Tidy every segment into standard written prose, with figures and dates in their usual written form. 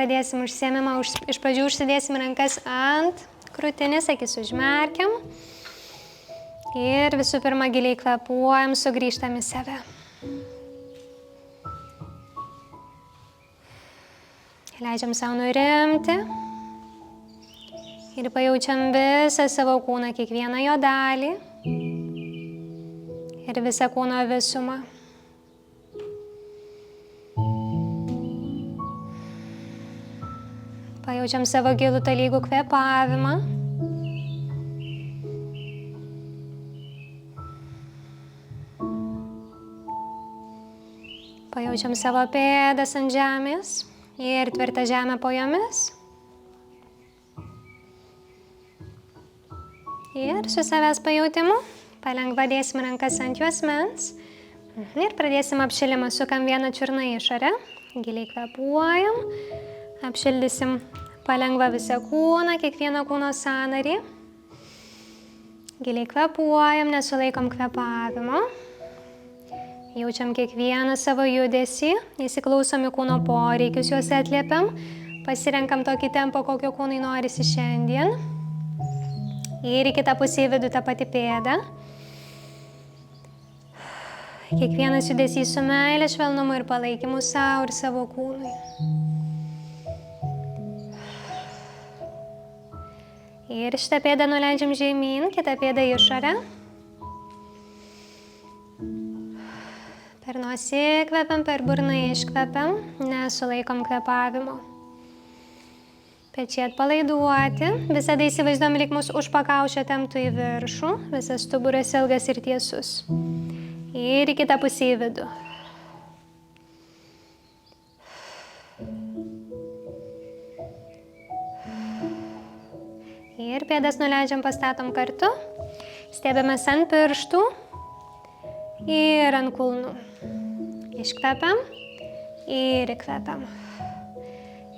pradėsim užsiėmimą. Iš pradžių užsidėsim rankas ant krūtinės, akis užmerkiam. Ir visų pirma giliai kvėpuojam, sugrįžtam į save. Leidžiam savo nurimti. Ir pajaučiam visą savo kūną, kiekvieną jo dalį. Ir visą kūno visumą. Pajaučiam savo gilų tolygų kvėpavimą. Pajaučiam savo pėdas ant žemės ir tvirtą žemę po jomis. Ir su savęs pajautimu palengva dėsim rankas ant juosmens. Ir pradėsim apšilimą. Sukam vieną čiurną į išorę. Giliai kvėpuojam. Apšildysim palengva visą kūną, kiekvieną kūno sąnarį. Giliai kvėpuojam, nesulaikom kvėpavimo. Jaučiam kiekvieną savo judesį, įsiklausom į kūno poreikius, juos atliepiam. Pasirenkam tokį tempą, kokio kūnai norisi šiandien. Ir į kitą pusę į vidų tą patį pėdą. Kiekvienas judesys su meile, švelnumu ir palaikymu savo ir savo kūnui. Ir šitą pėdą nuleidžiam žemyn, kitą pėdą į išorę. Per nosį įkvepiam, per burną iškvepiam, nesulaikom kvėpavimo. Pečiai atpalaiduoti, visada įsivaizduom, lyg mus už pakaušio temptų į viršų, visas stuburas ilgas ir tiesus. Ir į kitą pusę į vidų. Ir pėdas nuleidžiam, pastatom kartu. Stebėmės ant pirštų ir ant kulnų. Iškvepiam ir įkvepiam.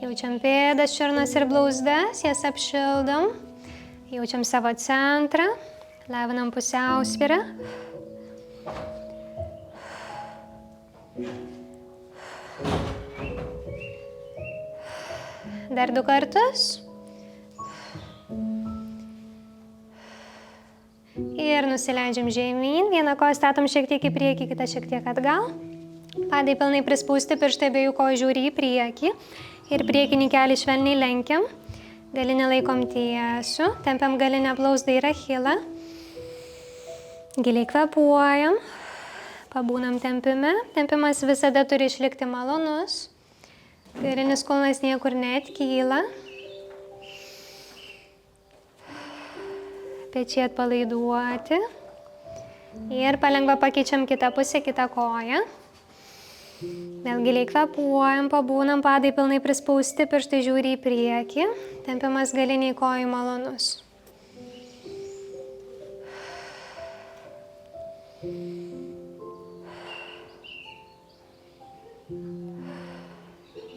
Jaučiam pėdas, čiurnas ir blauzdas, jas apšildom. Jaučiam savo centrą, lavinam pusiausvyrą. Dar 2 kartus. Ir nusileidžiam žemyn, vieną koją statom šiek tiek į priekį, kitą šiek tiek atgal. Padai pilnai prispausti, pirštai abiejų kojų žiūri į priekį. Ir priekinį kelį švelniai lenkiam. Galinę laikom tiesų, tempiam galinę blauzdą ir achilą. Giliai kvėpuojam, pabūnam tempime. Tempimas visada turi išlikti malonus. Kairinis kulnas niekur neatkyla. Pečiai atpalaiduoti. Ir palengva pakeičiam kitą pusę, kitą koją. Vėl giliai kvėpuojam, pabūnam, padai pilnai prispausti, pirštai žiūri į priekį. Tempimas galiniai kojų malonus.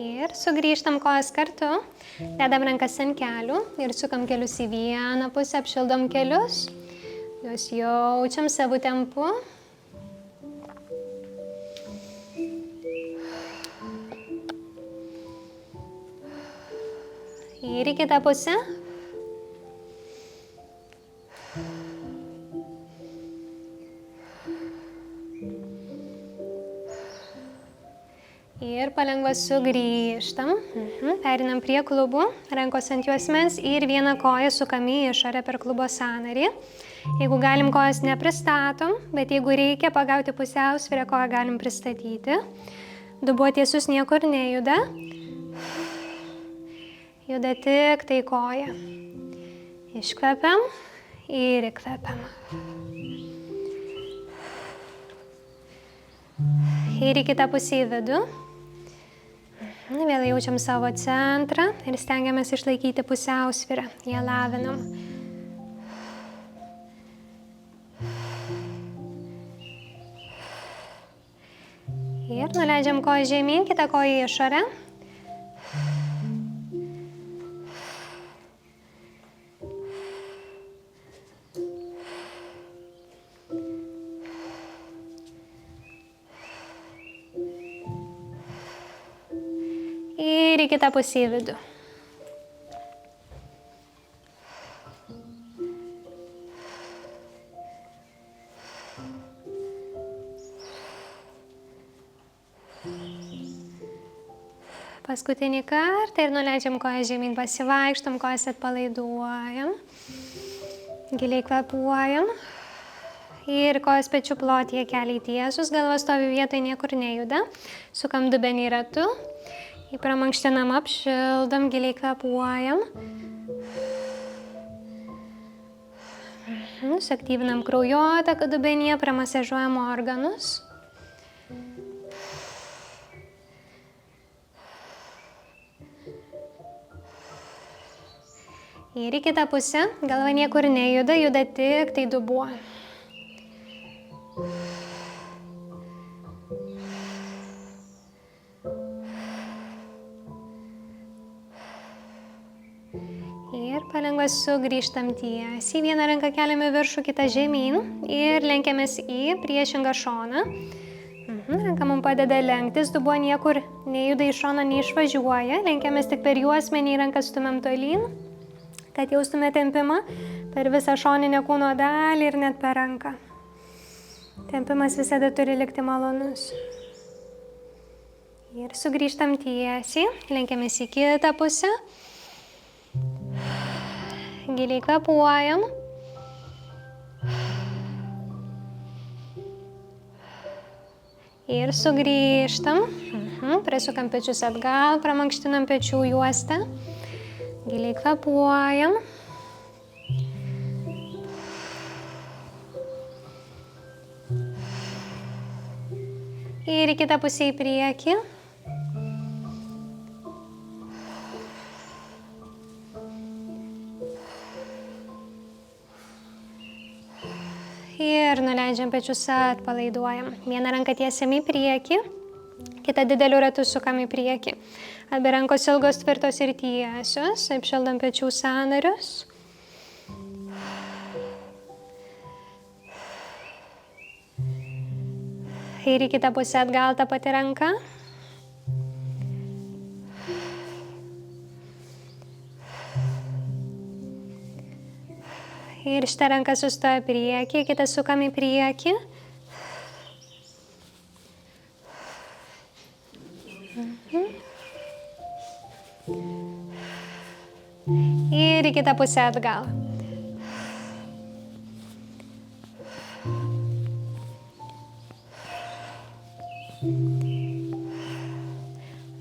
Ir sugrįžtam kojas kartu, dedam rankas ant kelių ir sukam kelius į vieną pusę, apšildom kelius, juos jaučiam savo tempu. Ir į kitą pusę. Ir palengva sugrįžtam. Perinam prie klubų, rankos ant juosmens ir vieną koją sukam į išorę per klubo sąnarį. Jeigu galim, kojas nepristatom, bet jeigu reikia pagauti pusiausvyrą, koją galim pristatyti. Dubuo tiesus, niekur nejuda. Juda tik tai koja. Iškvepiam ir įkvepiam. Ir į kitą pusę į vidų. Vėl jaučiam savo centrą ir stengiamės išlaikyti pusiausvyrą. Ją lavinam. Ir nuleidžiam koją žemyn, kitą koją į išorę. Ir į Ir į kitą pusę į vidų. Paskutinį kartą ir nuleidžiam kojas žemyn, pasivaikštom, kojas atpalaiduojam. Giliai kvėpuojam. Ir kojas pečių plotyje, keliai tiesūs, galva stovi vietoje, niekur nejuda. Sukam dubenį ratu. Jį pramankštinam, apšildom, giliai kvėpuojam. Suaktyvinam kraujotaką dubenyje, pramasažuojam organus. Ir į kitą pusę, galva niekur nejuda, juda tik tai dubuo. Ir palengva sugrįžtam tiesiai. Vieną ranką keliame viršų, kitą žemyn ir lenkiamės į priešingą šoną. Ranka mums padeda lenktis, dubuo niekur nejuda į šoną, neišvažiuoja. Lenkiamės tik per juosmenį, ranką stumiam tolyn, kad jaustume tempimą per visą šoninę kūno dalį ir net per ranką. Tempimas visada turi likti malonus. Ir sugrįžtam tiesiai, lenkiamės į kitą pusę. Giliai kvėpuojam. Ir sugrįžtam. Prisukam pečius atgal, pramankštinam pečių juostą. Giliai kvėpuojam. Ir į kitą pusę į priekį. Ir nuleidžiam pečius, atpalaiduojam. Vieną ranką tiesiam į priekį, kitą dideliu ratu sukam į priekį. Abi rankos ilgos, tvirtos ir tiesios. Apšildam pečių sąnarius. Ir į kitą pusę atgal tą patį ranką. Ir šitą ranką sustoja priekį, kitą sukam į priekį. Ir į kitą pusę atgal.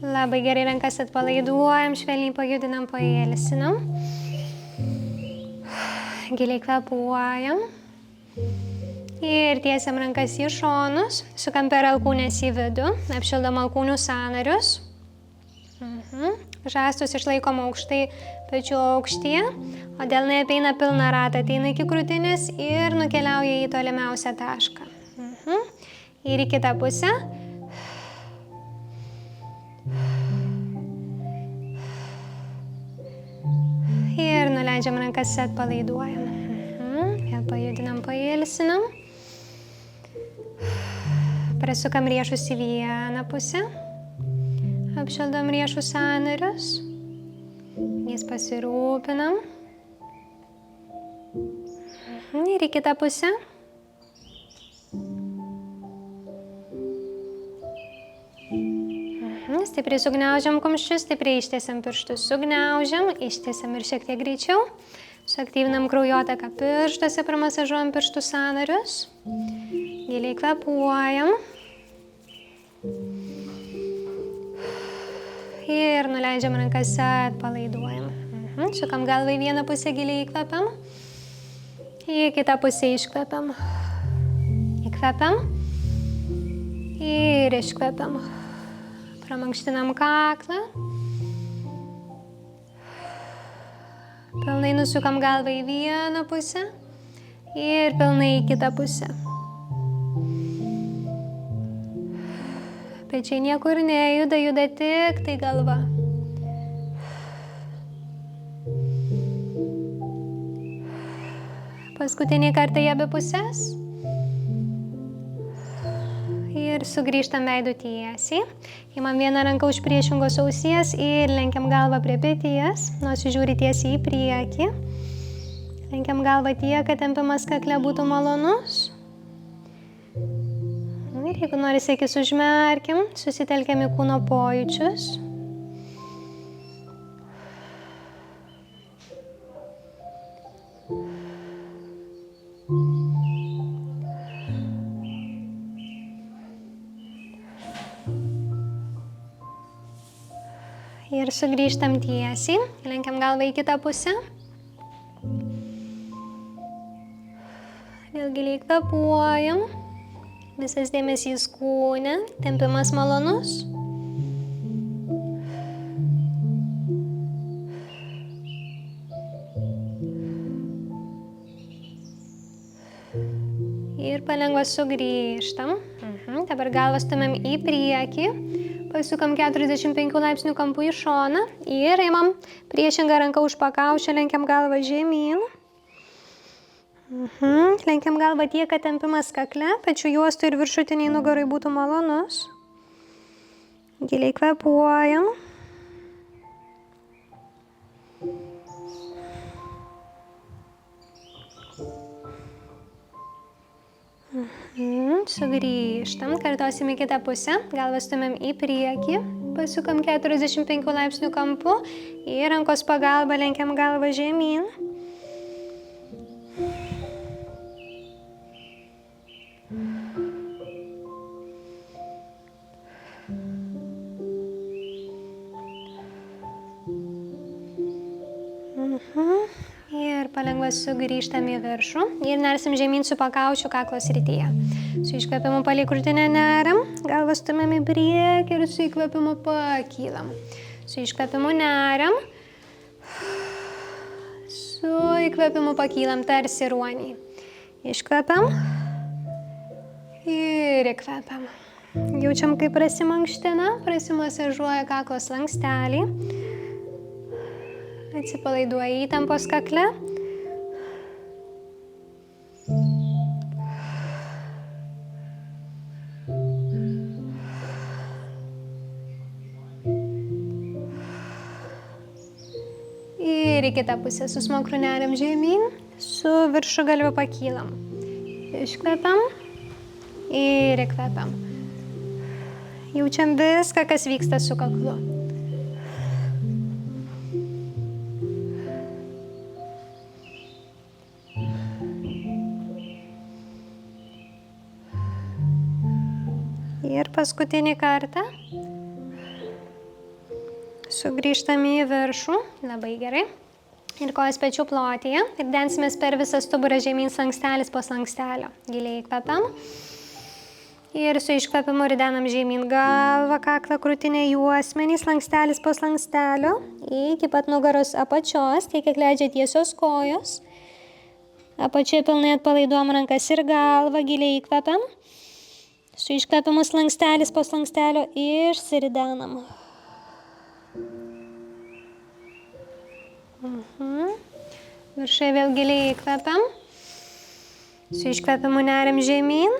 Labai gerai rankas atpalaiduojam, švelniai pajudinam, pailsinam. Giliai kvėpuojam. Ir tiesiam rankas į šonus, sukam per alkūnes į vidų, apšildam alkūnių sąnarius. Žastus išlaikom aukštai pečių aukštyje, o delnai apeina pilną ratą, ateina iki krūtinės ir nukeliauja į tolimiausią tašką. Ir į kitą pusę. Ir nuleidžiam rankas, atpalaiduojam. Vėl pajudinam, pailsinam. Prasukam riešus į vieną pusę. Apšildam riešų sąnarius. Jais pasirūpinam. Ir į kitą pusę. Stipriai sugniaužiam kumščius, stipriai ištiesiam pirštus, sugniaužiam, ištiesiam ir šiek tiek greičiau. Suaktyvinam kraujotaką pirštuose, pramasažuojam pirštų sąnarius. Giliai kvėpuojam. Ir nuleidžiam rankas, atpalaiduojam. Sukam galvą į vieną pusę, giliai įkvepiam. Į kitą pusę iškvepiam. Įkvepiam. Ir iškvepiam. Pramankštinam kaklą. Pilnai nusukam galvą į vieną pusę. Ir pilnai į kitą pusę. Pečiai niekur nejuda, juda tik tai galva. Paskutinį kartą į abi pusės. Ir Ir sugrįžtam veidu tiesiai. Imam vieną ranką už priešingos ausies ir lenkiam galvą prie peties, nusižiūri tiesiai į priekį. Lenkiam galvą tiek, kad tempimas kakle būtų malonus. Ir jeigu norisi akis užmerkiam, susitelkiam į kūno pojūčius. Ir sugrįžtam tiesiai, lenkiam galvą į kitą pusę. Vėl giliai kvėpuojam. Visas dėmesys kūne, tempimas malonus. Ir palengva sugrįžtam. Dabar galvą stumiam į priekį. Pasukam 45 laipsnių kampu į šoną. Ir imam priešingą ranką už pakaušio, lenkiam galvą žemyn. Lenkiam galvą tiek, kad tempimas kakle, pečių juostų ir viršutiniai nugarai būtų malonus. Giliai kvėpuojam. Sugrįžtam, kartuosim į kitą pusę, galvą stumiam į priekį, pasukam 45 laipsnių kampu ir rankos pagalba lenkiam galvą žemyn. Ir palengva sugrįžtam į viršų ir nersim žemyn su pakaušiu kaklo srityje. Su iškvėpimu palei krūtinę neriam, galvą stumiam į priekį ir su įkvėpimu pakylam. Su iškvėpimu neriam, su įkvėpimu pakylam tarsi ruoniai. Iškvėpiam ir įkvėpiam. Jaučiam, kaip prasimankština, prasimasažuoja kaklo slanksteliai. Atsipalaiduoja įtampos kakle. Ir į kitą pusę su smakru neriam žemyn, su viršugalviu pakylam. Iškvepiam ir įkvepiam. Jaučiam viską, kas vyksta su kaklu. Ir paskutinį kartą sugrįžtame į viršų, labai gerai, ir kojas pečių plotyje ir densimės per visą stuburą žemyn slankstelis po slankstelio. Giliai įkvepiam ir su iškvepimu ridenam žemyn galvą, kaklą, krūtinę, juosmenį, slankstelis po slankstelio iki pat nugaros apačios, tiek kiek leidžia tiesios kojos. Apačioje pilnai atpalaiduojam rankas ir galvą, giliai įkvepiam. Su iškvepimu slankstelis po slankstelio išsiridenam. Viršai vėl giliai įkvepiam. Su iškvepimu neriam žemyn.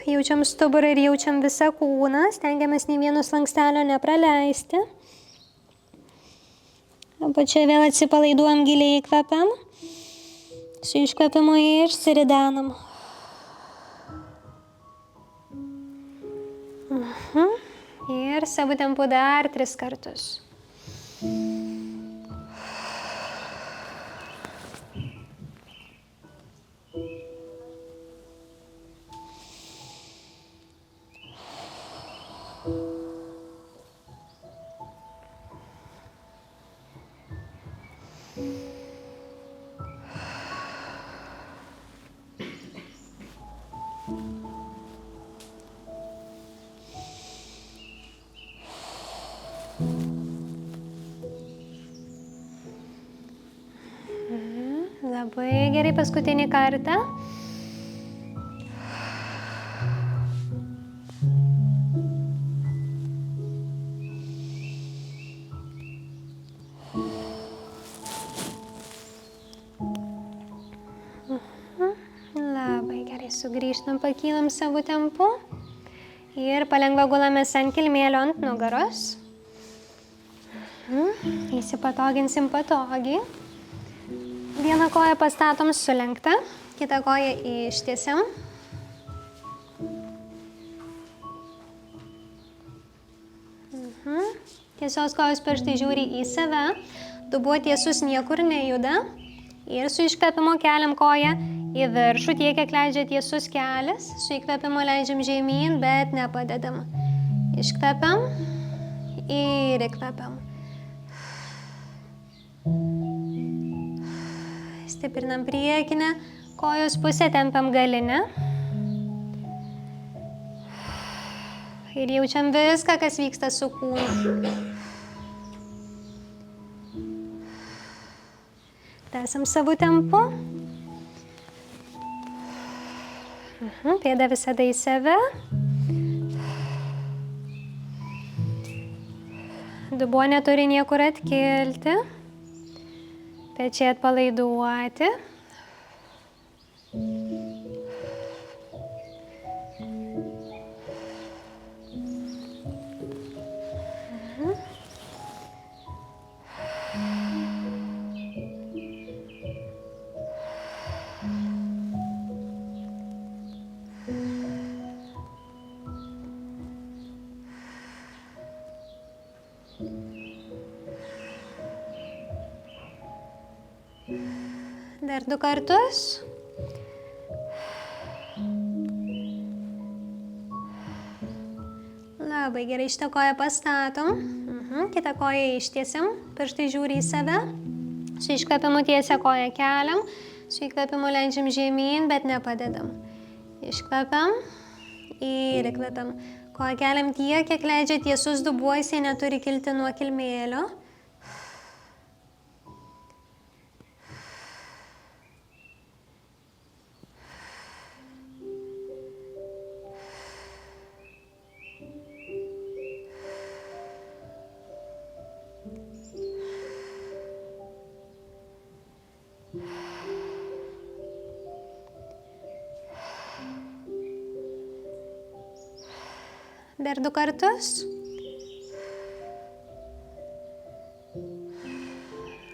Jaučiam stuburą ir jaučiam visą kūną. Stengiamės nei vieno slankstelio nepraleisti. Apačioje vėl atsipalaiduojam, giliai įkvepiam. Su iškvepimu išsiridenam. Ir savo tempu dar 3 kartus. Labai gerai, paskutinį kartą. Labai gerai, sugrįžtam, pakylam savo tempu. Ir palengva gulamės ant kilmėlio ant nugaros. Įsipatoginsim patogiai. Vieną koją pastatom sulenktą, kitą koją ištiesiam. Tiesios kojos pirštai žiūri į save, dubuo tiesus niekur nejuda. Ir su iškvėpimu keliam koją į viršų, tiek kiek leidžia tiesus kelias. Su įkvėpimu leidžiam žemyn, bet nepadedam. Iškvepiam ir įkvepiam. Stiprinam priekinę, kojos pusę tempiam galinę. Ir jaučiam viską, kas vyksta su kūnu. Tęsiam savo tempu. Pėda visada į save. Dubuo neturi niekur atkilti. Pečiai atpalaiduoti. Dar 2 kartus. Labai gerai, šitą koją pastatom. Kitą koją ištiesiam, pirštai žiūri į save. Su iškvėpimu tiesią koją keliam, su įkvėpimu leidžiam žemyn, bet nepadedam. Iškvepiam ir įkvepiam. Koją keliam tiek, kiek leidžia tiesus dubuo, jisai neturi kilti nuo kilmėlio. Dar 2 kartus.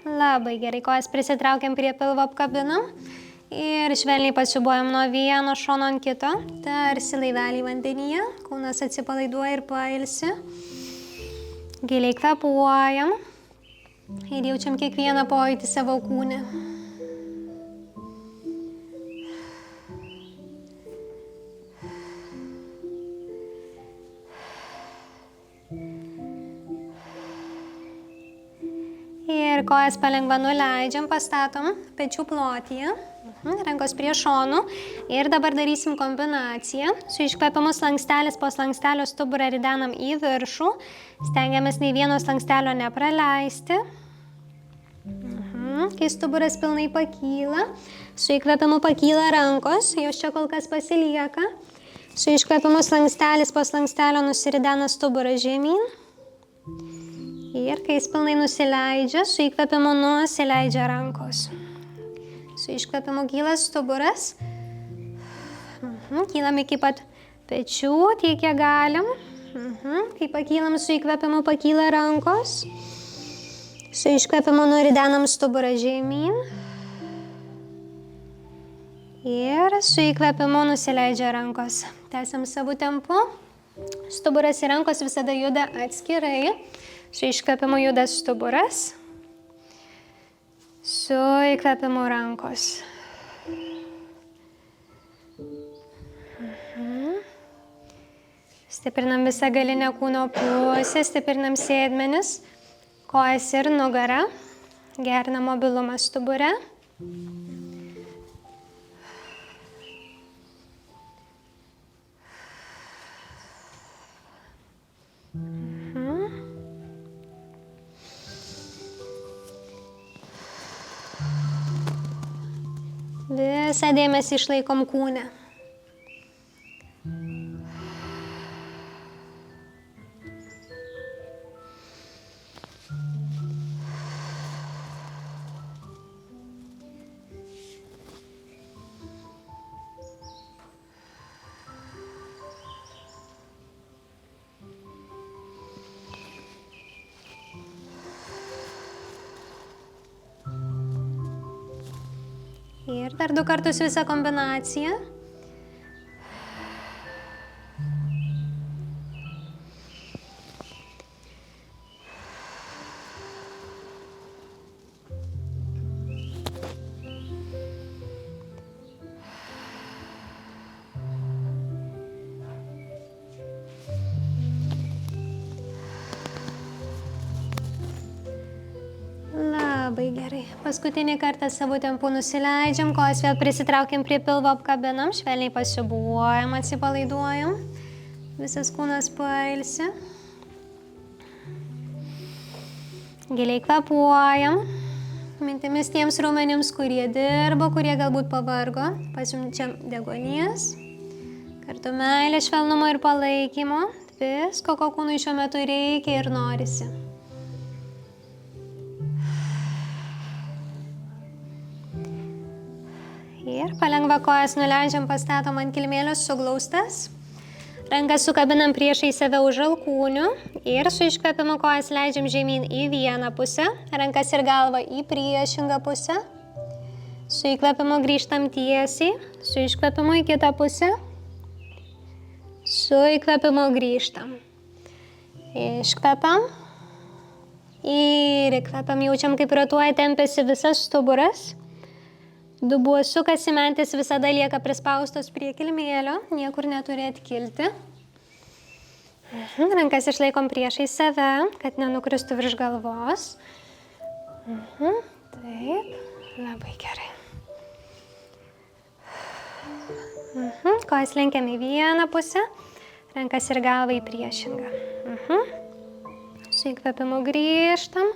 Labai gerai, kojas prisitraukiam prie pilvo, apkabinam ir švelniai pasiūbuojam nuo vieno šono ant kito, tarsi laivelį vandenyje, kūnas atsipalaiduoja ir pailsi. Giliai kvėpuojam ir jaučiam kiekvieną pojūtį savo kūne. Ir kojas palengva nuleidžiam, pastatom pečių plotyje, rankos prie šonų. Ir dabar darysim kombinaciją. Su iškvėpimu slankstelis po slankstelio stuburą ridenam į viršų. Stengiamės nei vieno slankstelio nepraleisti. Kai stuburas pilnai pakyla, su įkvėpimu pakyla rankos, jos čia kol kas pasilieka. Su iškvėpimu slankstelis po slankstelio nusiridena stuburą žemyn. Ir kai jis pilnai nusileidžia, su įkvėpimu nusileidžia rankos. Su iškvėpimu kyla stuburas. Kylam iki pat pečių, tiek kiek galim. Kai pakylam, su įkvėpimu pakyla rankos. Su iškvėpimu nuridenam stuburą žemyn. Ir su įkvėpimu nusileidžia rankos. Tęsiam savo tempu. Stuburas ir rankos visada juda atskirai. Su iškvėpimu juda stuburas. Su įkvėpimu rankos. Stiprinam visą galinę kūno pusę, stiprinam sėdmenis, kojas ir nugarą. Gerinam mobilumą stubure. Visą dėmesį išlaikom kūne. Ir dar 2 kartus visą kombinaciją. Labai gerai. Paskutinį kartą savo tempu nusileidžiam, kojas vėl prisitraukiam prie pilvo, apkabinam, švelniai pasiūbuojam, atsipalaiduojam. Visas kūnas pailsi. Giliai kvėpuojam. Mintimis tiems raumenims, kurie dirbo, kurie galbūt pavargo. Pasiunčiam deguonies. Kartu meilė, švelnumo ir palaikymo. Visko, ko kūnui šiuo metu reikia ir norisi. Ir palengva kojas nuleidžiam, pastatom ant kilmėlio suglaustas. Rankas sukabinam priešai save už alkūnių. Ir su iškvėpimu kojas leidžiam žemyn į vieną pusę. Rankas ir galvą į priešingą pusę. Su įkvėpimu grįžtam tiesiai. Su iškvėpimu į kitą pusę. Su įkvėpimu grįžtam. Iškvėpam. Ir įkvėpam. Jaučiam, kaip rotuoja, tempiasi visas stuburas. Dubuo sukasi, mentis visada lieka prispaustos prie kilmėlio, niekur neturi atkilti. Rankas išlaikom priešai save, kad nenukristų virš galvos. Taip, labai gerai. Kojas lenkiam į vieną pusę, rankas ir galvą į priešingą. Su įkvėpimu grįžtam,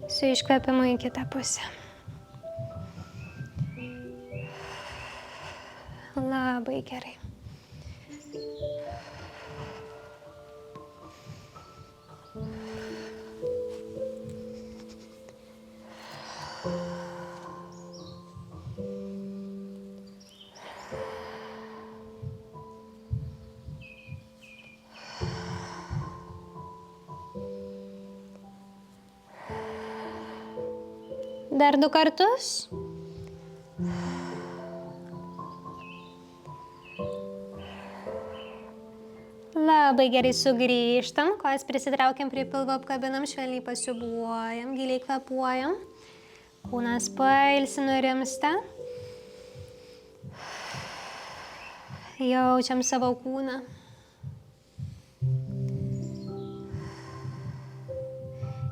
su iškvėpimu į kitą pusę. Labai gerai. Dar 2 kartus. Labai gerai, sugrįžtam, kojas prisitraukiam prie pilvo, apkabinam, švelniai pasiūbuojam, giliai kvėpuojam. Kūnas pailsi, nurimsta. Jaučiam savo kūną.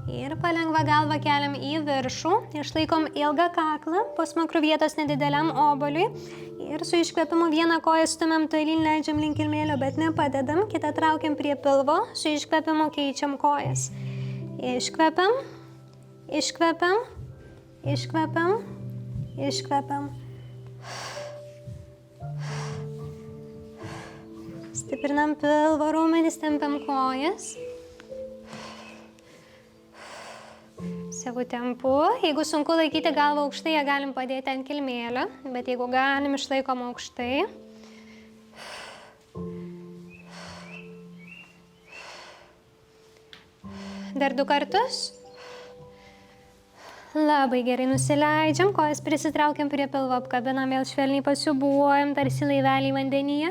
Ir palengva galvą keliam į viršų, išlaikom ilgą kaklą, posmakrų vietos nedideliam obuoliui. Ir su iškvėpimu vieną koją stumiam tolyn, leidžiam link kilmėlio, bet nepadedam, kitą traukiam prie pilvo, su iškvėpimu keičiam kojas. Iškvepiam, iškvepiam, iškvepiam, iškvepiam. Stiprinam pilvo raumenis, tempiam kojas. Savo tempu. Jeigu sunku laikyti galvą aukštai, ją galim padėti ant kilmėlio, bet jeigu galim, išlaikom aukštai. Dar 2 kartus. Labai gerai, nusileidžiam, kojas prisitraukiam prie pilvo, apkabinam, vėl švelniai pasiūbuojam, tarsi laivelį vandenyje.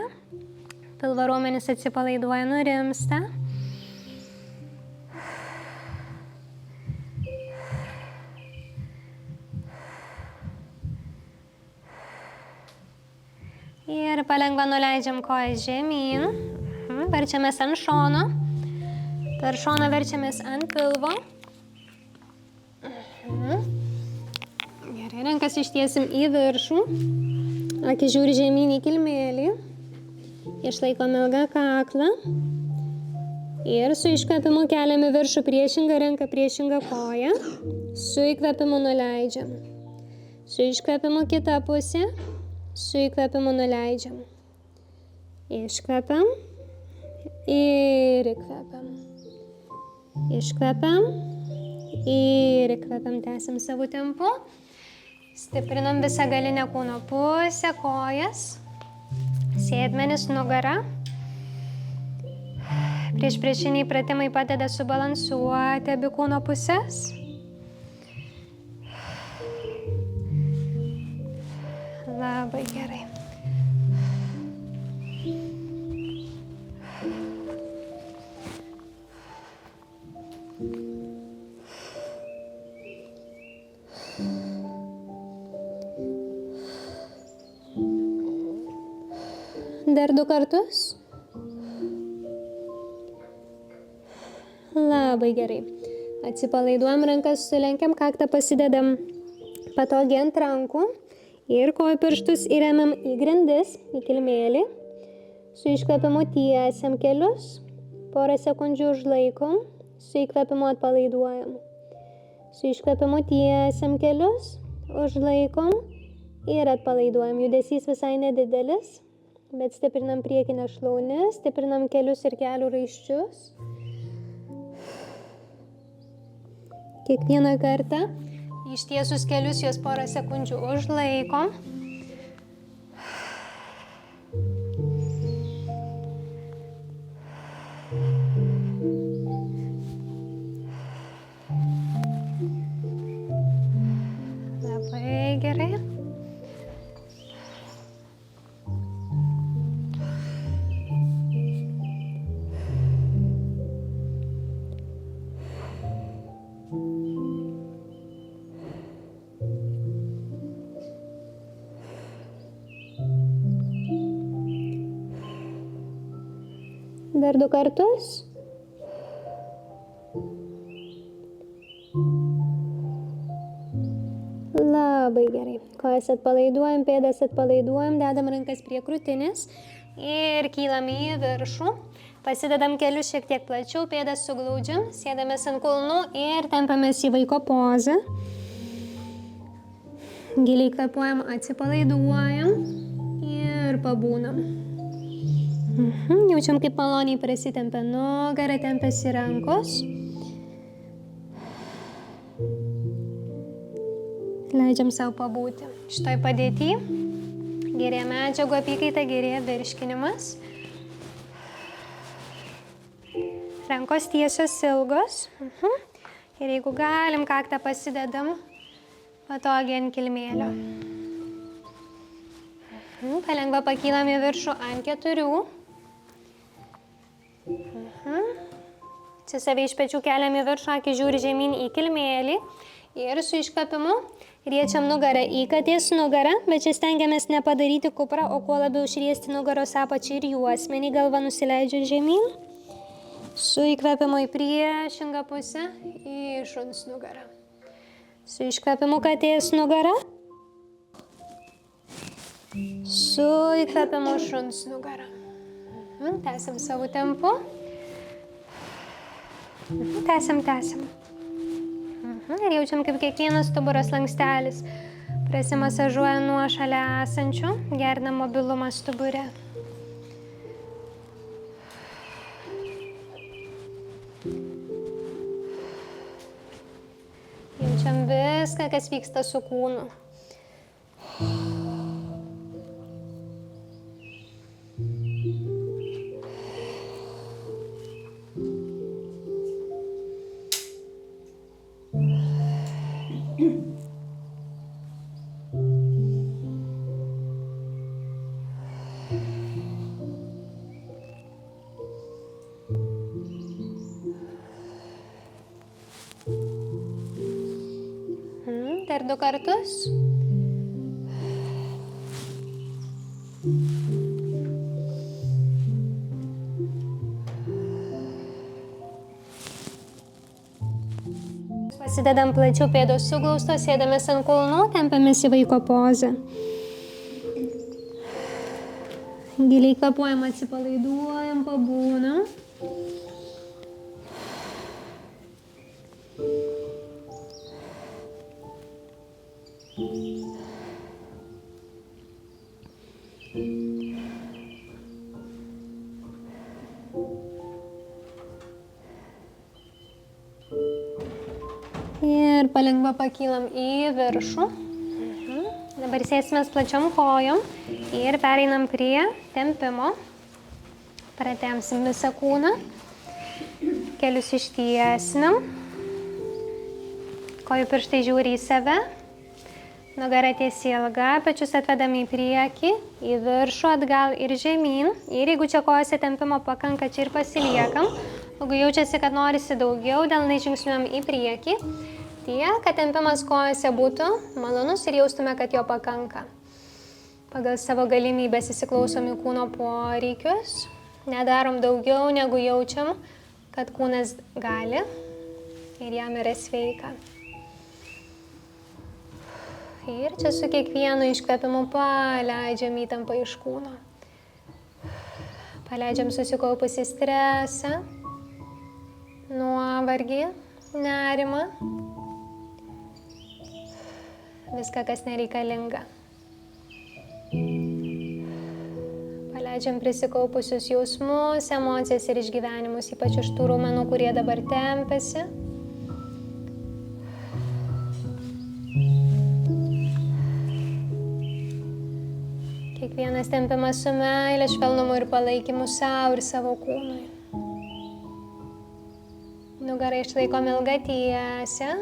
Pilvo raumenis atsipalaiduoja, nurimsta. Ir palengva nuleidžiam kojas žemyn, verčiamės ant šono, per šoną verčiamės ant pilvo. Gerai, rankas ištiesim į viršų, akis žiūri žemyn į kilmėlį, išlaikom ilgą kaklą ir su iškvėpimu keliam į viršų priešingą ranką, priešingą koją, su įkvėpimu nuleidžiam, su iškvėpimu kitą pusę. Su įkvėpimu nuleidžiam. Iškvepiam ir įkvepiam. Iškvepiam ir įkvepiam. Tęsiam savo tempu. Stiprinam visą galinę kūno pusę, kojas. Sėdmenis, nugara. Priešiniai pratimai padeda subalansuoti abi kūno pusės. Labai gerai. Dar 2 kartus. Labai gerai. Atsipalaiduojam, rankas sulenkiam, kaktą pasidedam patogiai ant rankų ir kojų pirštus įremiam į grindis, į kilmėlį. Su iškvėpimu tiesiam kelius, porą sekundžių užlaikom, su įkvėpimu atpalaiduojam. Su iškvėpimu tiesiam kelius, užlaikom ir atpalaiduojam. Judesys visai nedidelis, bet stiprinam priekinę šlaunį, stiprinam kelius ir kelių raiščius. Kiekvieną kartą ištiesus kelius juos porą sekundžių užlaikom. Labai gerai. Dar 2 kartus. Labai gerai. Kojas atpalaiduojam, pėdas atpalaiduojam, dedam rankas prie krūtinės ir kylam į viršų. Pasidedam kelius šiek tiek plačiau, pėdas suglaudžiam, sėdamės ant kulnų ir tempiamės į vaiko pozą. Giliai kvėpuojam, atsipalaiduojam ir pabūnam. Jaučiam, kaip maloniai prasitempia nugarą, tempiasi rankos. Leidžiam savo pabūti. Šitoj padėty gerėja medžiagų apykaita, gerėja virškinimas. Rankos tiesios ilgos. Ir jeigu galim, kaktą pasidedam patogiai ant kilmėlio. Palengva pakylam į viršų ant 4. Atsisavę iš pečių keliam į viršų, akis žiūri žemyn į kilmėlį ir su iškvėpimu riečiam nugarą į katės nugarą, bet čia stengiamės nepadaryti kuprą, o kuo labiau išriesti nugaros apačią ir juosmenį, galva nusileidžia žemyn. Su įkvėpimu į priešingą pusę, į šuns nugarą. Su iškvėpimu katės nugarą. Su įkvėpimu šuns nugarą. Tęsiam savo tempu. Tęsiam. Ir jaučiam, kaip kiekvienas stuburo slankstelis prasimasažuoja nuo šalia esančių, gerina mobilumą stubure. Jaučiam viską, kas vyksta su kūnu. Dar 2 kartus. Pasidedam plačiau, pėdos suglaustos, sėdamės ant kulnų, tempiamės į vaiko pozą. Giliai kvėpuojam, atsipalaiduojam, pabūnam. Ir palengva pakylam į viršų. Dabar sėsimės plačiom kojom ir pereinam prie tempimo. Pratempsim visą kūną. Kelius ištiesinam. Kojų pirštai žiūri į save. Nugara tiesiai ilga, pečius atvedame į priekį, į viršų, atgal ir žemyn. Ir jeigu čia kojose tempimo pakanka, čia ir pasiliekam. Jeigu jaučiasi, kad norisi daugiau, delnai žingsniuojam į priekį. Tiek, kad tempimas kojose būtų malonus ir jaustume, kad jo pakanka. Pagal savo galimybės įsiklausom į kūno poreikius. Nedarom daugiau, negu jaučiam, kad kūnas gali ir jam yra sveika. Ir čia su kiekvienu iškvėpimu paleidžiam įtampą iš kūno. Paleidžiam susikaupusį stresą, nuovargį, nerimą. Viską, kas nereikalinga. Paleidžiam prisikaupusius jausmus, emocijas ir išgyvenimus, ypač iš tų raumenų, kurie dabar tempiasi. Kiekvienas tempimas su meile, švelnumu ir palaikymu savo ir savo kūnui. Nugarą išlaikom ilgą tiesę.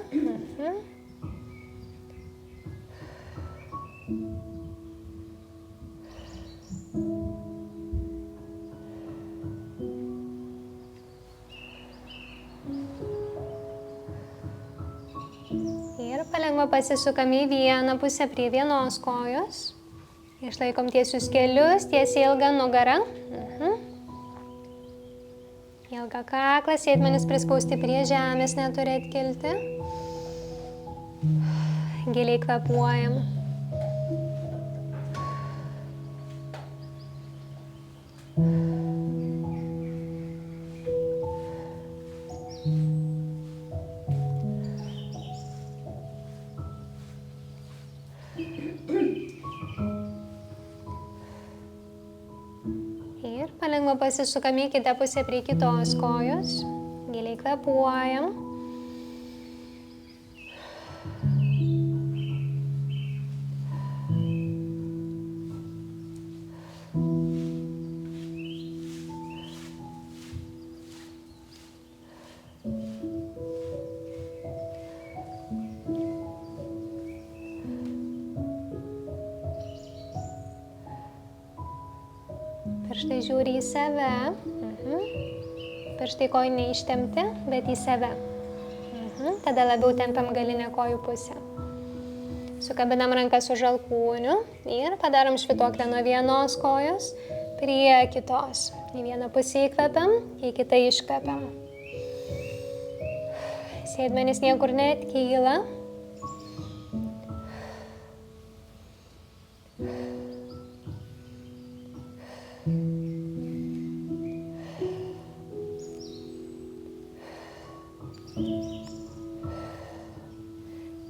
Ir palengva pasisukam į vieną pusę prie vienos kojos. Išlaikom tiesius kelius, tiesiai ilgą nugarą. Ilgą kaklą, sėdmenis prispausti prie žemės, neturi atkilti. Giliai kvėpuojam. Ir palengva pasisukam į kitą pusę prie kitos kojos. Giliai kvėpuojam. Pirštai žiūri į save. Pirštai kojų neištempti, bet į save. Tada labiau tempiam galinę kojų pusę. Sukabinam rankas už alkūnių ir padarom švytuoklę nuo vienos kojos prie kitos. Į vieną pusę įkvepiam, į kitą iškvepiam. Sėdmenys niekur neatkyla.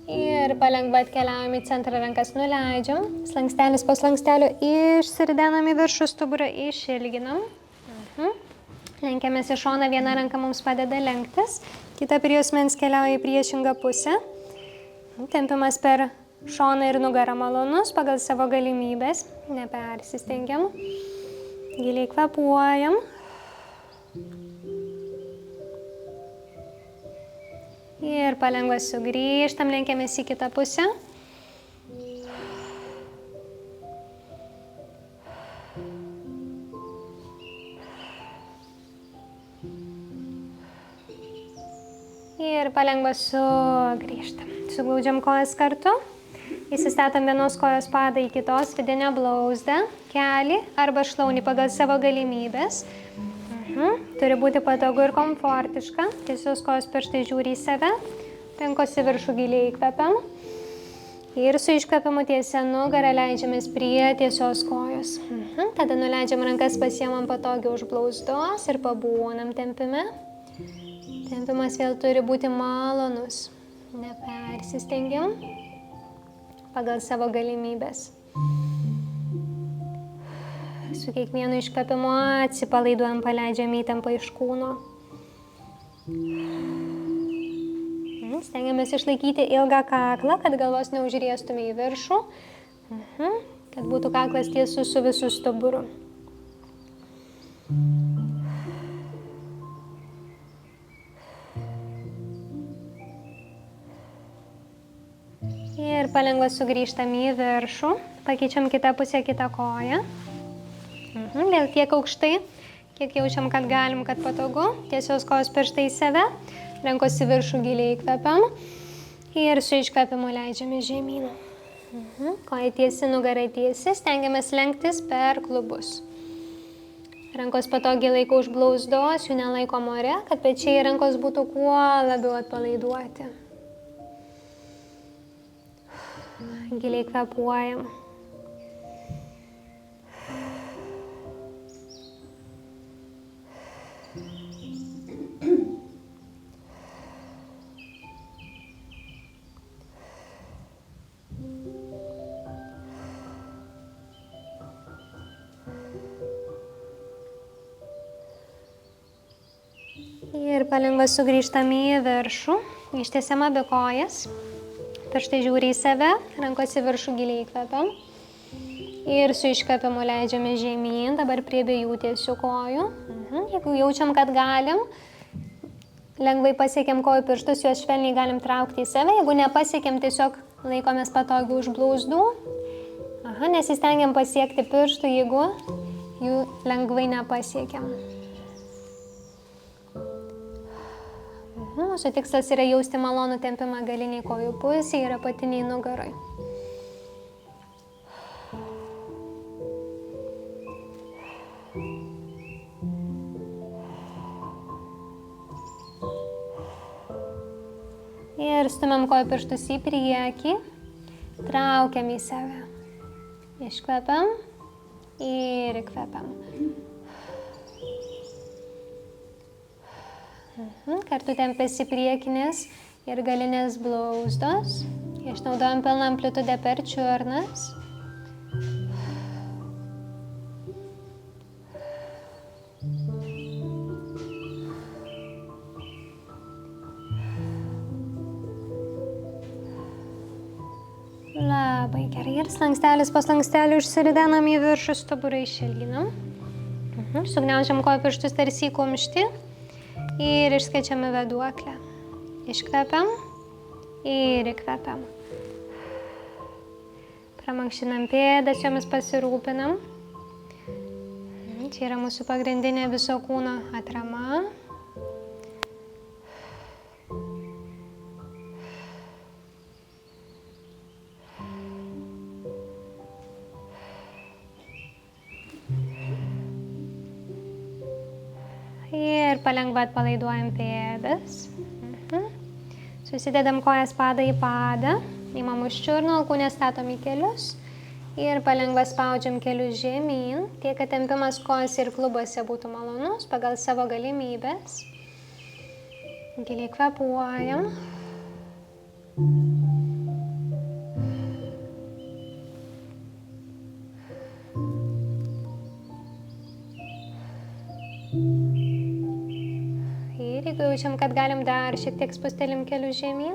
Ir palengva atkeliaujam į centrą, rankas nuleidžiam. Slankstelis po slankstelio išsiridenam į viršų, stuburą išilginam. Lenkiamės į šoną, viena ranka mums padeda lenktis. Kita prie juosmens keliauja į priešingą pusę. Tempimas per šoną ir nugarą malonus pagal savo galimybės. Nepersistengiam. Giliai kvėpuojam. Ir palengva sugrįžtam, lenkiamės į kitą pusę. Ir palengva sugrįžtam. Suglaudžiam kojas kartu. Įsistatom vienos kojos padą į kitos, vidinę blauzdą, kelį arba šlaunį pagal savo galimybės. Turi būti patogu ir komfortiška. Tiesios kojos pirštai žiūri į save. Rankos į viršų giliai įkvepiam. Ir su iškvepimu tiesia nugarą leidžiamės prie tiesios kojos. Tada nuleidžiam rankas, pasiemam patogiai už blauzdos ir pabūnam tempime. Tempimas vėl turi būti malonus. Nepersistengiam. Pagal savo galimybės. Su kiekvienu iškvėpimu atsipalaiduojam, paleidžiam įtampą iš kūno. Stengiamės išlaikyti ilgą kaklą, kad galvos neužriestume į viršų. Kad būtų kaklas tiesus su visu stuburu. Ir palengva sugrįžtam į viršų. Pakeičiam kitą pusę, kitą koją. Vėl tiek aukštai, kiek jaučiam, kad galim, kad patogu. Tiesios kojos pirštai į save. Rankos į viršų giliai įkvepiam. Ir su iškvepimu leidžiame žemyn. Koja tiesi, nugara tiesi. Stengiamės lenktis per klubus. Rankos patogiai laiko už blauzdos, jų nelaikom ore, kad pečiai ir rankos būtų kuo labiau atpalaiduoti. Giliai kvėpuojam. Ir palengva sugrįžtam į viršų, ištiesiam abi kojas, pirštai žiūri į save, rankos į viršų giliai įkvepiam ir su iškvepimu leidžiame žemyn, dabar prie abiejų tiesių kojų. Jeigu jaučiam, kad galim, lengvai pasiekiam kojų pirštus, juos švelniai galim traukti į save, jeigu nepasiekiam, tiesiog laikomės patogiai už blauzdų, nesistengiam pasiekti pirštų, jeigu jų lengvai nepasiekiam. Mūsų tikslas yra jausti malonų tempimą galiniai kojų pusėje ir apatiniai nugarai. Ir stumiam kojų pirštus į priekį, traukiam į save. Iškvepiam ir įkvepiam. Kartu tempiasi priekinės ir galinės blauzdos. Išnaudojam pilną amplitudę per čiurnas. Labai gerai. Ir slankstelis po slankstelių išsiridenam į viršų, stuburą išilginam. Sugniaužiam kojų pirštus tarsi į kumštį. Ir išskaičiame vėduoklę. Iškvepiam ir įkvepiam. Pramankštinam pėdas, jomis pasirūpinam. Čia yra mūsų pagrindinė viso kūno atrama. Ir palengva atpalaiduojam pėdas. Susidedam kojas padą į padą. Imam už čiurnų, alkūnę statom į kelius. Ir palengva spaudžiam kelius žemyn. Tiek, kad tempimas kojos ir klubuose būtų malonus pagal savo galimybės. Giliai kvėpuojam. Jeigu jaučiam, kad galim dar šiek tiek spustelim kelius žemyn.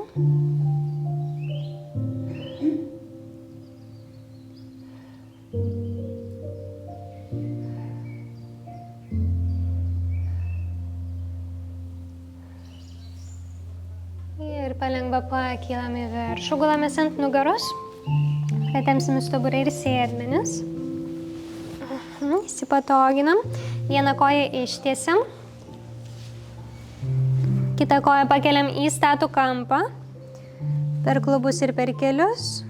Ir palengva pakylam į viršų, gulamės ant nugaros. Patempsim stuburą ir sėdmenis. Įsipatoginam. Vieną koją ištiesiam. Kitą koją pakeliam į statų kampą, per klubus ir per kelius.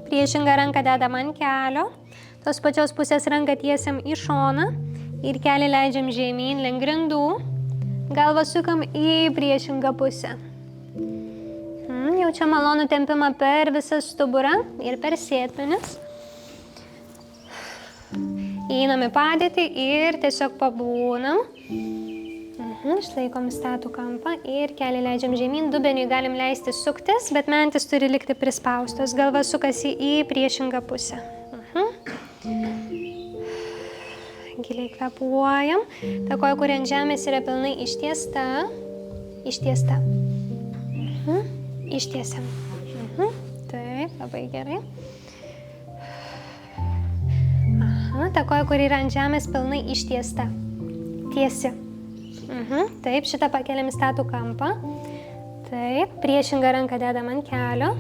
Priešingą ranką dedam ant kelio, tos pačios pusės ranką tiesiam į šoną ir kelį leidžiam žemyn link grindų, galvą sukam į priešingą pusę. Jaučiam malonų tempimą per visą stuburą ir per sėdmenis. Įeinam į padėtį ir tiesiog pabūnam. Išlaikom statų kampą ir kelį leidžiam žemyn. Dubeniui galim leisti suktis, bet mentis turi likti prispaustos. Galva sukasi į priešingą pusę. Giliai kvėpuojam. Ta koja, kuri ant žemės yra pilnai ištiesta. Ištiesta. Ištiesiam. Taip, labai gerai. Ta koja, kuri yra ant žemės pilnai ištiesta. Tiesi. Taip, šitą pakeliam į statų kampą. Taip, priešingą ranką dedam ant kelio,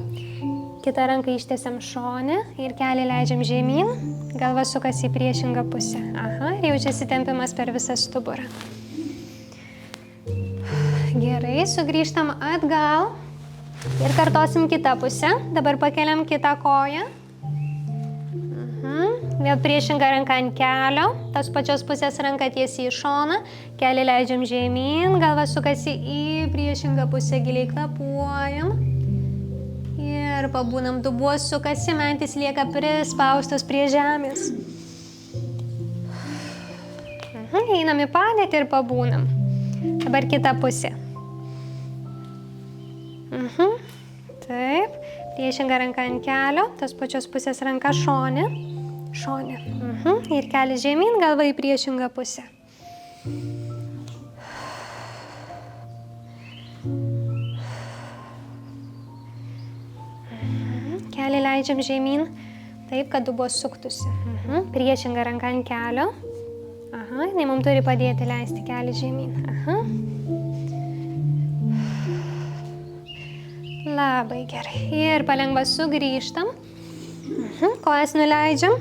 kitą ranką ištiesiam šone ir kelį leidžiam žemyn, galva sukasi į priešingą pusę. Aha, ir jaučiasi tempimas per visą stuburą. Gerai, sugrįžtam atgal ir kartosim kitą pusę. Dabar pakeliam kitą koją. Vėl priešingą ranką ant kelio, tos pačios pusės ranką tiesiai į šoną, kelį leidžiam žemyn, galva sukasi į priešingą pusę, giliai kvėpuojam. Ir pabūnam, dubuo sukasi, mentys lieka prispaustos prie žemės. Einam į padėtį ir pabūnam. Dabar kita pusė. Taip, priešingą ranką ant kelio, tos pačios pusės ranka šone. Ir kelias žemyn, galva į priešingą pusę. Kelį leidžiam žemyn, taip, kad dubuo suktųsi. Priešingą ranką ant kelio. Jinai mums turi padėti leisti kelį žemyn. Labai gerai. Ir palengva sugrįžtam. Kojas nuleidžiam.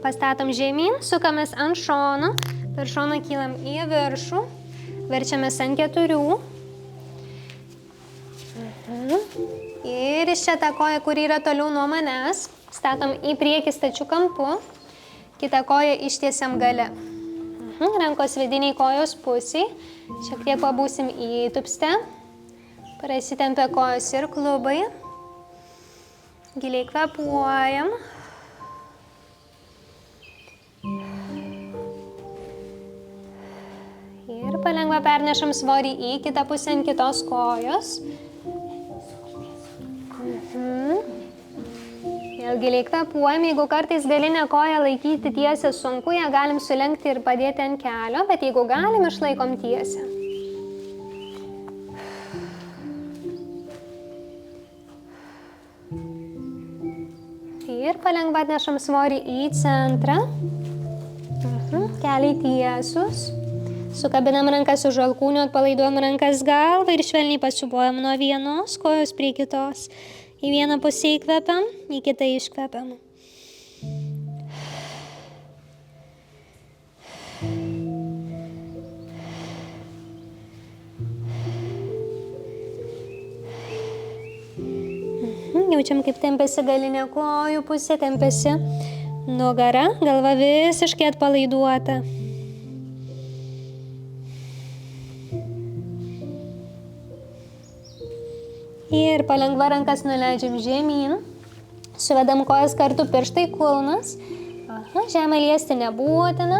Pastatom žemyn, sukamės ant šono, per šoną kylam į viršų, verčiamės ant 4. Ir iš čia tą koją, kur yra toliau nuo manęs, statom į priekį stačiu kampu, kitą koją ištiesiam gale. Rankos vidiniai kojos pusiai, šiek tiek pabūsim įtupste, prasitempia kojos ir klubai, giliai kvėpuojam. Ir palengva pernešam svorį į kitą pusę ant kitos kojos. Vėl giliai kvėpuojam. Jeigu kartais galinę koją laikyti tiesią sunku, ją galim sulenkti ir padėti ant kelio, bet jeigu galim, išlaikom tiesią. Ir palengva atnešam svorį į centrą. Keliai tiesus. Sukabinam rankas už alkūnių, atpalaiduojam rankas galvą ir švelniai pasiūbuojam nuo vienos kojos prie kitos. Į vieną pusę įkvepiam, į kitą iškvepiam. Jaučiam, kaip tempiasi galinė kojų pusė, tempiasi nugara, galva visiškai atpalaiduota. Ir palengva rankas nuleidžiam žemyn, suvedam kojas kartu, pirštai kulnas. Žemę liesti nebūtina.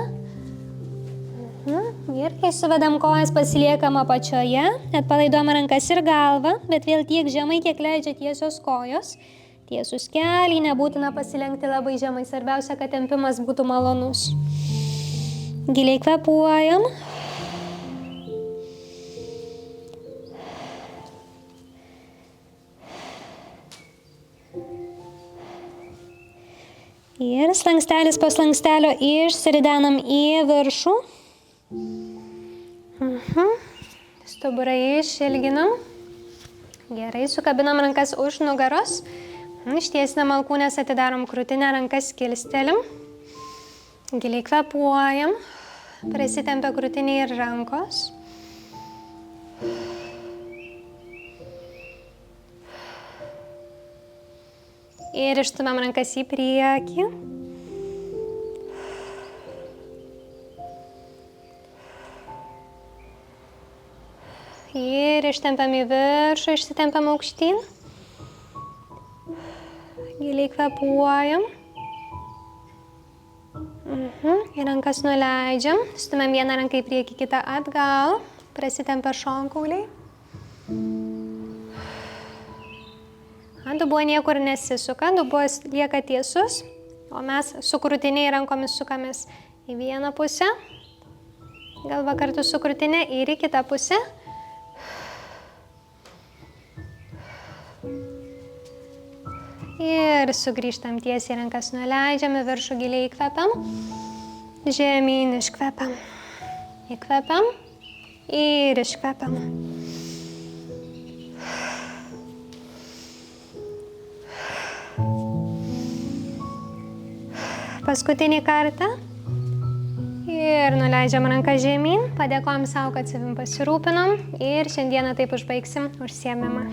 Ir kai suvedam kojas, pasiliekam apačioje, atpalaiduojam rankas ir galvą, bet vėl tiek žemai, kiek leidžia tiesios kojos. Tiesus keliai, nebūtina pasilenkti labai žemai, svarbiausia, kad tempimas būtų malonus. Giliai kvėpuojam. Ir slankstelis po slankstelio išsiridenam į viršų. Stuburą išilginam. Gerai, sukabinam rankas už nugaros. Ištiesinam alkūnės, atidarom krūtinę, rankas kilstelim. Giliai kvėpuojam. Prasitempia krūtinė ir rankos. Ir išstumiam rankas į priekį. Ir ištempiam į viršų, išsitempiam aukštyn. Giliai kvėpuojam. Ir rankas nuleidžiam. Stumiam vieną ranką į priekį, kitą atgal. Prasitempia šonkauliai. Dubuo niekur nesisuka, dubuo lieka tiesus, o mes su krūtinė ir rankomis sukamės į vieną pusę, galva kartu su krūtinė ir į kitą pusę. Ir sugrįžtam tiesiai, rankas nuleidžiam, į viršų giliai įkvepiam, žemyn iškvepiam, įkvepiam ir iškvepiam. paskutinį kartą. Ir nuleidžiam ranką žemyn, padėkojam savo, kad savim pasirūpinom ir šiandieną taip užbaigsim užsiėmimą.